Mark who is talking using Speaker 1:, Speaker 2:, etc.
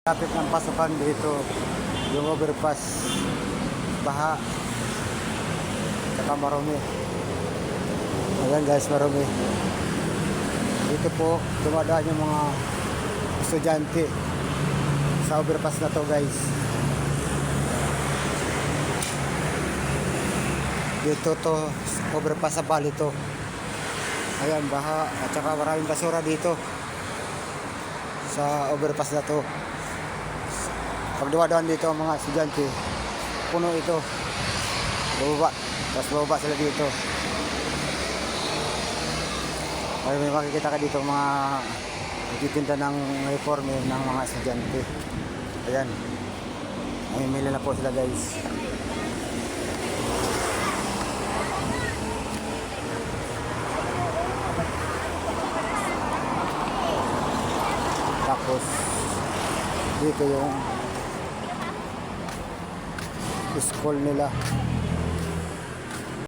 Speaker 1: Lapit ng pasukan dito, yung overpass, baha, saka marumi. Ayan guys, marumi. Dito po, dumadaan yung mga estudyante sa overpass na to guys. Dito to, overpass sa Bali to. Ayan, baha, at saka maraming basura dito sa overpass na to. Pag dumadaan dito ang mga estudyante, puno ito. Bababa. Tapos bababa sila dito. Ay, may makikita ka dito mga nagtitinda ng uniforme ng mga estudyante. Ayan. Namimili na po sila guys. Tapos dito yung school nila.